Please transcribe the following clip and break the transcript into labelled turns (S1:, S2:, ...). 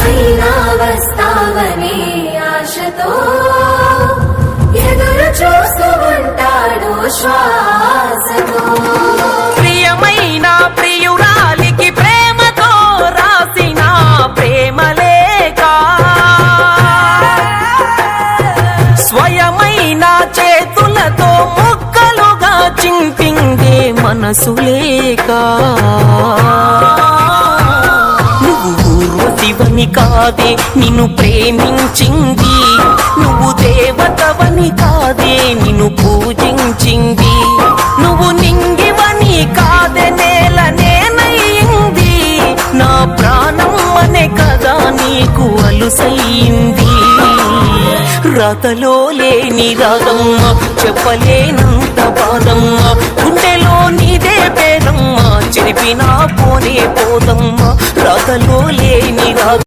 S1: అయినా వస్తావనే ఆశతో ఎదురు చూస్తూ ఉంటాడు శ్వాసతో.
S2: ప్రియమైన ప్రియురాలికి ప్రేమతో రాసిన ప్రేమలేఖ, స్వయమైన చేతులతో ముక్కలుగా చింపిందే మనసు లేక. నువ్వు ఊర్వశివని కాదే నిన్ను ప్రేమించింది, నువ్వు దేవతవని కాదే నిన్ను పూజించింది, నువ్వు నింగివని కాదే నేల నేనయ్యింది, నా ప్రాణం అనే కదా నీకు అలుసయ్యింది. రాతలో లేని రాగమ్మ, చెప్పలేనంత బాధమ్మ, గుండెలో నీదే పేదమ్మ, చెరిపినా పోనే పోదమ్మ. రాతలో లేని రాగ